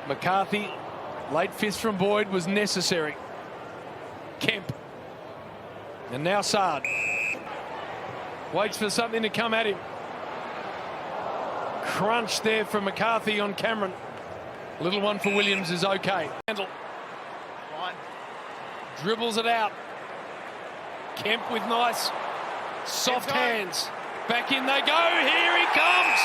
McCarthy, late fist from Boyd was necessary. Kemp. And now Sard. Waits for something to come at him. Crunch there from McCarthy on Cameron. Little one for Williams is okay. Handle. Dribbles it out. Kemp with nice soft hands. Back in they go. Here he comes.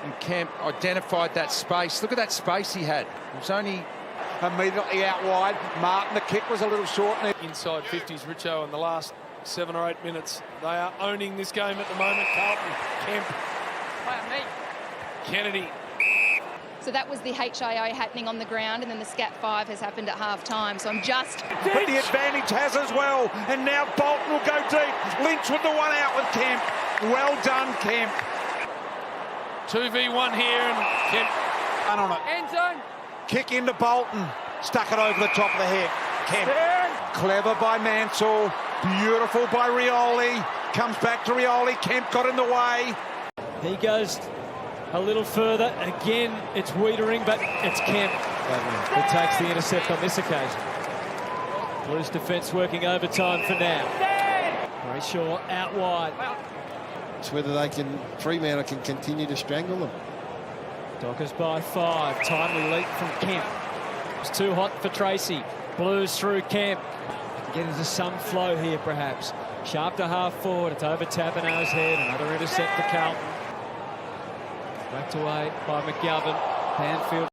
And Kemp identified that space. Look at that space he had. It was only immediately out wide. Martin, the kick was a little short. Inside 50s, Richo, in the last 7 or 8 minutes. They are owning this game at the moment. Carlton, Kemp, Kennedy. So that was the HIO happening on the ground, and then the Scat 5 has happened at half-time. So I'm just... But the advantage has as well. And now Bolton will go deep. Lynch with the one out with Kemp. Well done, Kemp. 2v1 here, and Kemp. And on it. End zone. Kick into Bolton. Stuck it over the top of the head. Kemp. Clever by Mansell. Beautiful by Rioli. Comes back to Rioli. Kemp got in the way. He goes a little further. Again, it's Wiedering, but it's Kemp that takes the intercept on this occasion. Blues defence working overtime for now. Brayshaw out wide. It's whether they can, Fremantle can continue to strangle them. Dockers by 5. Timely leap from Kemp. It's too hot for Tracy. Blues through Kemp. Get into some flow here, perhaps. Sharp to half forward. It's over Taberner's head. Another intercept for Carlton. Backed away by McGovern. Banfield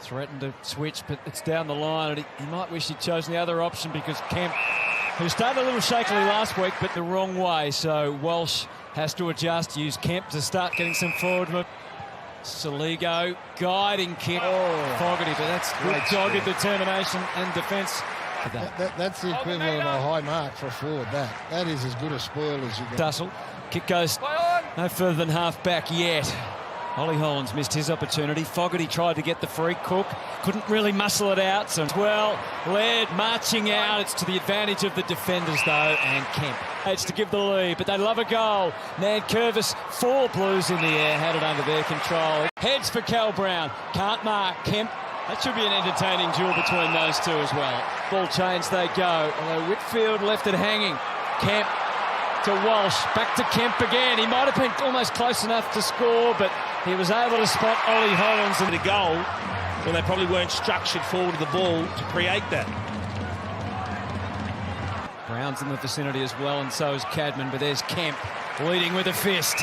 threatened to switch, but it's down the line. And he might wish he'd chosen the other option, because Kemp, who started a little shakily last week, but the wrong way. So Walsh has to adjust. Use Kemp to start getting some forward movement. Saligo guiding Kemp. Fogarty, but that's good dogged determination and defence. That's the equivalent of a high mark for a forward. That is as good a spoil as you get. Dussel. Kick goes no further than half back yet. Ollie Hollands missed his opportunity. Fogarty tried to get the free. Cook couldn't really muscle it out. So well, Laird marching out. It's to the advantage of the defenders, though, and Kemp. It's to give the lead, but they love a goal. Nankervis, 4 Blues in the air, had it under their control. Heads for Cal Brown. Can't mark. Kemp. That should be an entertaining duel between those two as well. Ball change they go, although Whitfield left it hanging. Kemp to Walsh, back to Kemp again. He might have been almost close enough to score, but he was able to spot Ollie Hollands. And a goal when they probably weren't structured forward of the ball to create that. Brown's in the vicinity as well, and so is Cadman, but there's Kemp leading with a fist.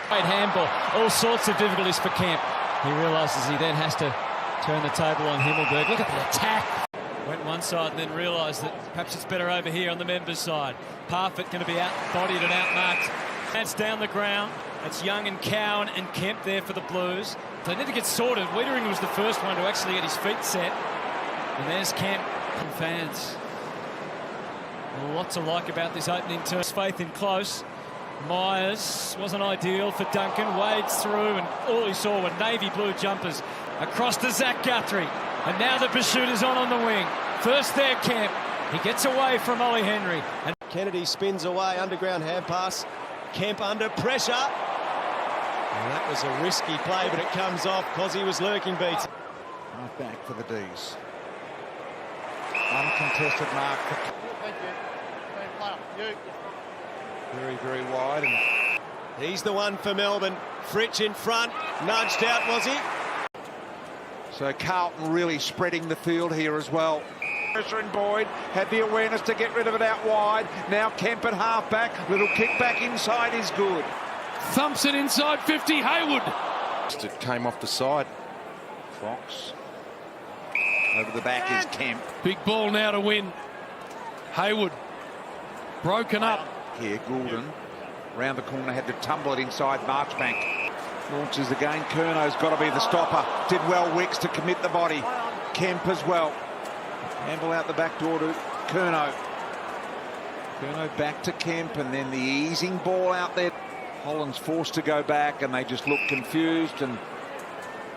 Great handball, all sorts of difficulties for Kemp. He realises he then has to turn the table on Himmelberg. Look at the attack. Went one side and then realised that perhaps it's better over here on the members' side. Parfitt going to be outbodied and outmarked. That's down the ground. It's Young and Cowan and Kemp there for the Blues. They need to get sorted. Wiedering was the first one to actually get his feet set. And there's Kemp. And fans. Lots to like about this opening term. Faith in close. Myers wasn't ideal for Duncan. Wades through, and all he saw were navy blue jumpers across to Zach Guthrie. And now the pursuit is on the wing. First there, Kemp. He gets away from Ollie Henry. And Kennedy spins away, underground hand pass. Kemp under pressure. And that was a risky play, but it comes off because he was lurking beats. Right back for the D's. Uncontested mark. Very, very wide. And he's the one for Melbourne. Fritsch in front. Nudged out, was he? So Carlton really spreading the field here as well. Pressure in Boyd, had the awareness to get rid of it out wide. Now Kemp at half back, little kick back inside is good. Thumps it inside 50, Haywood. It came off the side. Fox. Over the back is Kemp. Big ball now to win. Haywood. Broken up. Here, Goulden. Round the corner, had to tumble it inside Marchbank. Launches again. Curno's got to be the stopper. Did well, Wicks, to commit the body. Kemp as well. Handle out the back door to Curno. Curno back to Kemp, and then the easing ball out there. Holland's forced to go back, and they just look confused and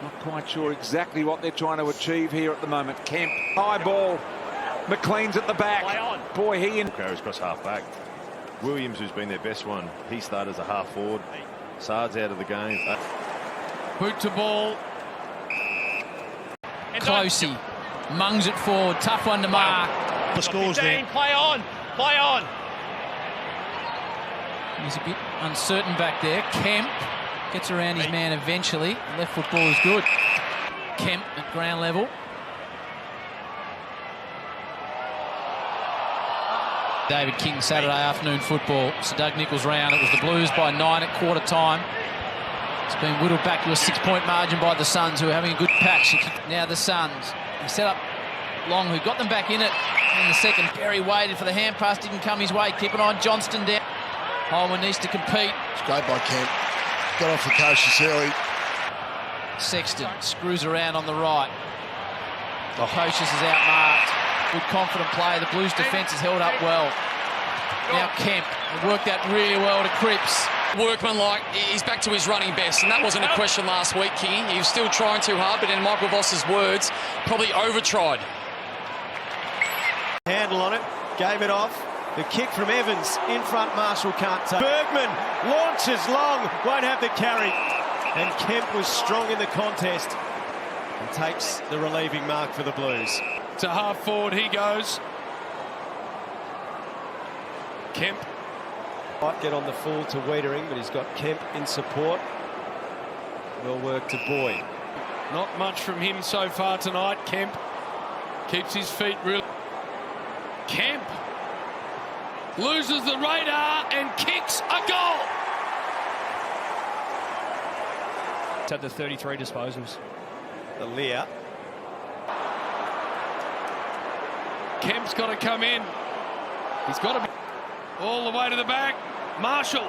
not quite sure exactly what they're trying to achieve here at the moment. Kemp, high ball. McLean's at the back. Boy, he in. Carries across half back. Williams, who's been their best one, he started as a half forward. Sard's out of the game. Boot to ball. Closey mungs it forward. Tough one to mark. The score's there. Play on. Play on. He's a bit uncertain back there. Kemp gets around his man eventually. Left foot ball is good. Kemp at ground level. David King, Saturday afternoon football. Sir Doug Nicholls round. It was the Blues by 9 at quarter time. It's been whittled back to a 6-point margin by the Suns, who are having a good patch. Now the Suns. He set up Long, who got them back in it in the second. Perry waited for the hand pass, didn't come his way. Keep it on. Johnston down. Holman needs to compete. It's great by Kemp. Got off the coaches early. Sexton screws around on the right. Coaches is outmarked. Good confident play. The Blues defence is held up well. Now Kemp worked that really well to Cripps. Workman-like, he's back to his running best, and that wasn't a question last week, Kingy. He was still trying too hard, but in Michael Voss's words, probably over-tried. Handle on it, gave it off. The kick from Evans, in front, Marshall can't take. Bergman launches Long, won't have the carry. And Kemp was strong in the contest and takes the relieving mark for the Blues. To half forward he goes. Kemp. Might get on the full to Wiedering, but he's got Kemp in support. Well worked to Boyd. Not much from him so far tonight. Kemp keeps his feet real. Kemp loses the radar and kicks a goal. It's had the 33 disposals. The Lear. Kemp's got to come in. He's got to be all the way to the back. Marshall.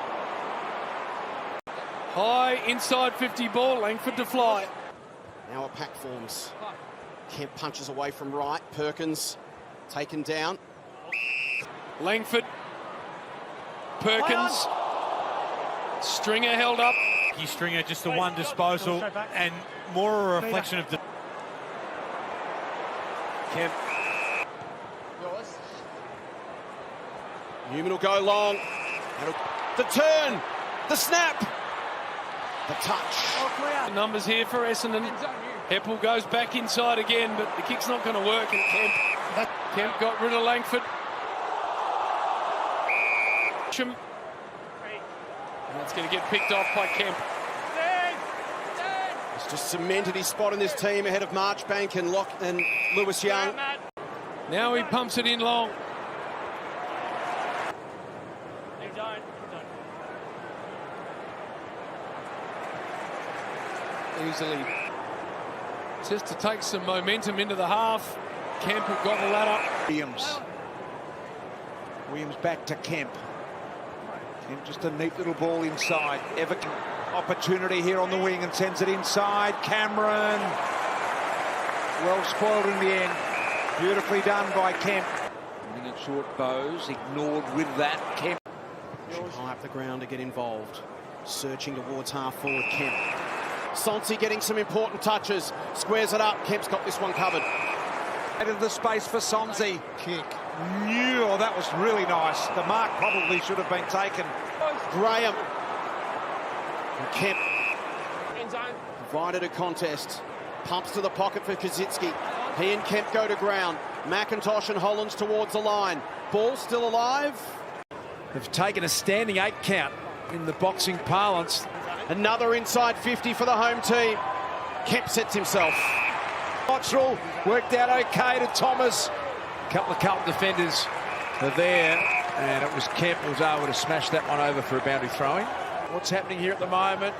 High inside 50 ball. Langford to fly. Now a pack forms. Kemp punches away from right. Perkins taken down. Langford. Perkins. Stringer held up. Stringer, just the one disposal and more a reflection of the... Kemp. Newman will go long. The turn. The snap. The touch. Numbers here for Essendon. Heppel goes back inside again, but the kick's not going to work. And Kemp got rid of Langford. And that's going to get picked off by Kemp. He's just cemented his spot in this team ahead of Marchbank and Lewis Young. Now he pumps it in long. Easily. Just to take some momentum into the half. Kemp have got the ladder. Williams back to Kemp. Kemp just a neat little ball inside. Everton opportunity here on the wing and sends it inside. Cameron. Well spoiled in the end. Beautifully done by Kemp. Minute short bows. Ignored with that. Kemp. High up the ground to get involved. Searching towards half forward Kemp. Sonsi getting some important touches. Squares it up. Kemp's got this one covered. Out of the space for Sonsi. Kick. Oh, that was really nice. The mark probably should have been taken. Graham. And Kemp provided a contest. Pumps to the pocket for Kaczynski. He and Kemp go to ground. McIntosh and Hollands towards the line. Ball still alive. They've taken a standing 8 count in the boxing parlance. Another inside 50 for the home team. Kemp sets himself. Cottrell worked out okay to Thomas. A couple of Carlton defenders are there, and it was Kemp who was able to smash that one over for a boundary throwing. What's happening here at the moment?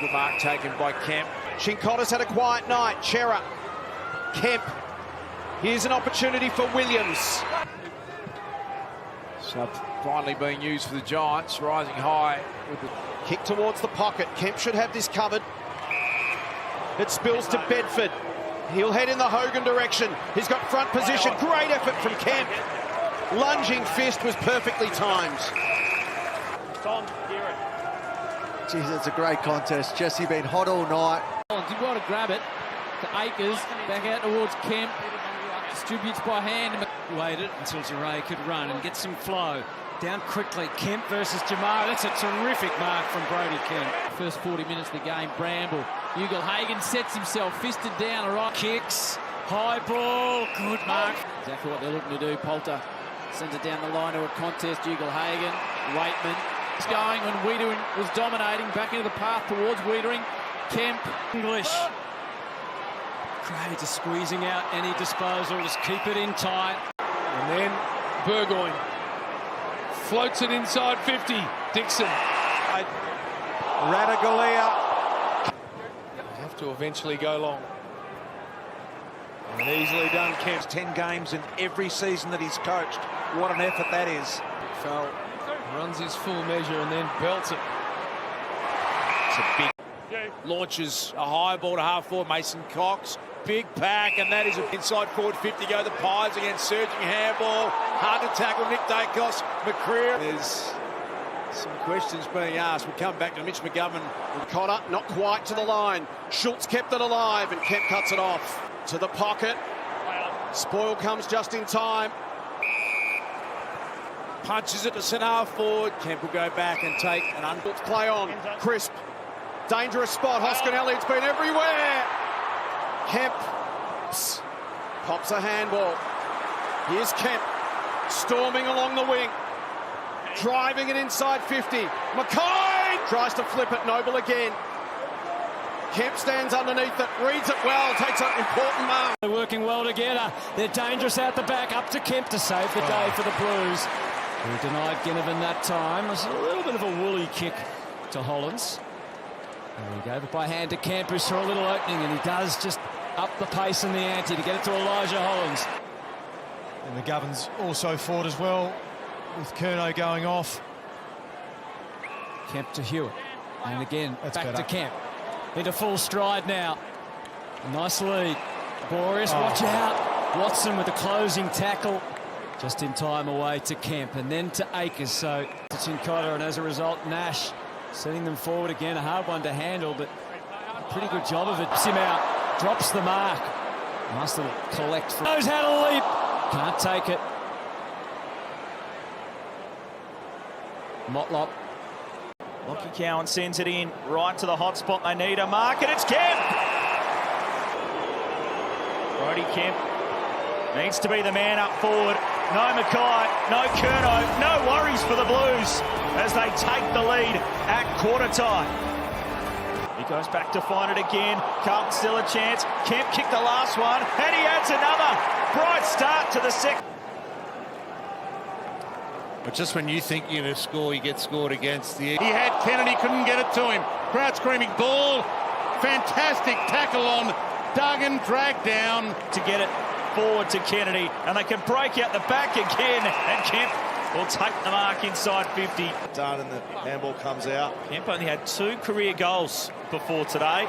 Good mark taken by Kemp. Chincotta's had a quiet night. Chera. Kemp. Here's an opportunity for Williams. So finally being used for the Giants, rising high with the kick towards the pocket. Kemp should have this covered. It spills to Bedford. He'll head in the Hogan direction. He's got front position. Great effort from Kemp. Lunging fist was perfectly timed. Geez, that's a great contest. Jesse been hot all night. Did well to grab it to Akers. Back out towards Kemp. Distributes by hand. Waited until Zaray could run and get some flow. Down quickly, Kemp versus Jamar. That's a terrific mark from Brodie Kemp. First 40 minutes of the game, Bramble. Ugle Hagan sets himself, fisted down, right. Kicks, high ball, good mark. Exactly what they're looking to do. Poulter sends it down the line to a contest. Ugle Hagan, Waitman. It's going when Wiedering was dominating, back into the path towards Wiedering. Kemp. English. Great, just squeezing out any disposal, just keep it in tight. And then Burgoyne floats it inside 50. Dixon. Radagalia. Have to eventually go long. And easily done, Kemp. 10 games in every season that he's coached. What an effort that is. Farrell runs his full measure and then belts it. It's a big... Launches a high ball to half forward. Mason Cox. Big pack, and that is an inside forward 50 go. The Pies against surging handball. Hard to tackle. Nick Dacos. McCreer. There's some questions being asked. We'll come back to Mitch McGovern. Cotter, not quite to the line. Schultz kept it alive, and Kemp cuts it off. To the pocket. Spoil comes just in time. Punches it to centre half forward. Kemp will go back and take an unbooked Play on. Crisp. Dangerous spot. Hoskin Elliott's been everywhere. Kemp pops a handball. Here's Kemp storming along the wing, driving it inside 50. McKay tries to flip it. Noble again. Kemp stands underneath it, reads it well, takes an important mark. They're working well together. They're dangerous out the back. Up to Kemp to save the day for the Blues. Who denied Ginnivan that time. It was a little bit of a woolly kick to Hollands. There we go, but by hand to Kemp, who saw a little opening, and he does just up the pace and the ante to get it to Elijah Hollands. And the Govern's also fought as well, with Curnow going off. Kemp to Hewitt, and again, That's back better. to Kemp. Into full stride now. A nice lead. Boreas, watch out. Watson with the closing tackle. Just in time away to Kemp, and then to Akers, so to Chincotta, and as a result, Nash setting them forward again. A hard one to handle, but a pretty good job of it. Him out, drops the mark. Nice little collect. Knows how to leap. Can't take it. Motlop. Lockie Cowan sends it in right to the hot spot. They need a mark, and it's Kemp. Brodie Kemp needs to be the man up forward. No Mackay, no Curnow, no worries for the Blues as they take the lead at quarter time. He goes back to find it again. Carlton still a chance. Kemp kicked the last one, and he adds another. Bright start to the second. But just when you think you're going to score, you get scored against. He had Kennedy, couldn't get it to him. Crowd screaming, ball. Fantastic tackle on Duggan, dragged down. To get it forward to Kennedy, and they can break out the back again, and Kemp will take the mark inside 50. Done, and the handball comes out. Kemp only had 2 career goals before today.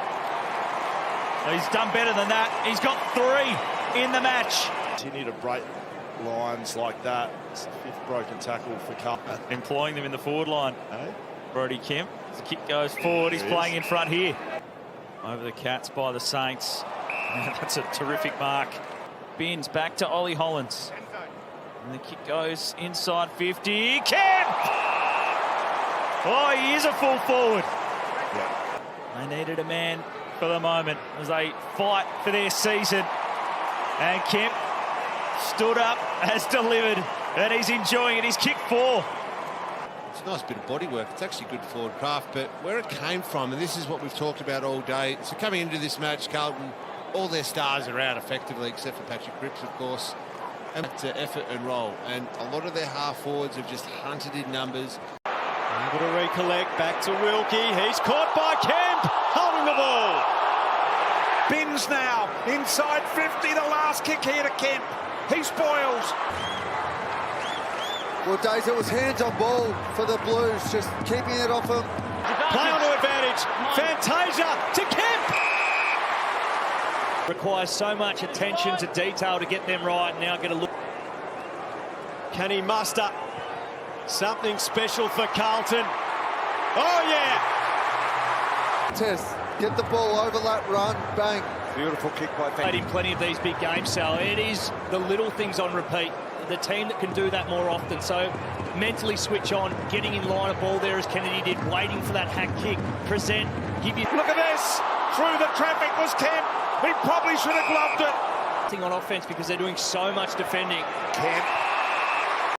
He's done better than that. He's got 3 in the match. Continue to break lines like that. It's the 5th broken tackle for Carlton. Employing them in the forward line. Brodie Kemp. The kick goes forward. He's playing in front here. Over the Cats by the Saints. That's a terrific mark. Bins back to Ollie Hollands. And the kick goes inside 50. Kemp! Oh, he is a full forward. Yeah. They needed a man for the moment as they fight for their season. And Kemp stood up, has delivered, and he's enjoying it. He's kicked 4. It's a nice bit of body work. It's actually good forward craft, but where it came from, and this is what we've talked about all day. So coming into this match, Carlton, all their stars are out effectively, except for Patrick Cripps, of course. And to effort and roll. And a lot of their half forwards have just hunted in numbers. Able to recollect, back to Wilkie. He's caught by Kemp, holding the ball. Bins now, inside 50, the last kick here to Kemp. He spoils. Well, Days, it was hands on ball for the Blues, just keeping it off him. Play on to advantage. Fantasia to Kemp. Requires so much attention to detail to get them right. Now get a look. Can he muster something special for Carlton? Oh, yeah. Tess, get the ball, overlap, run, bang. Beautiful kick by Played in plenty of these big games, Sal. It is the little things on repeat. The team that can do that more often. So mentally switch on, getting in line of ball there as Kennedy did, waiting for that hack kick, present, give you... Look at this! Through the traffic was Kemp. He probably should have gloved it. On offense because they're doing so much defending. Kemp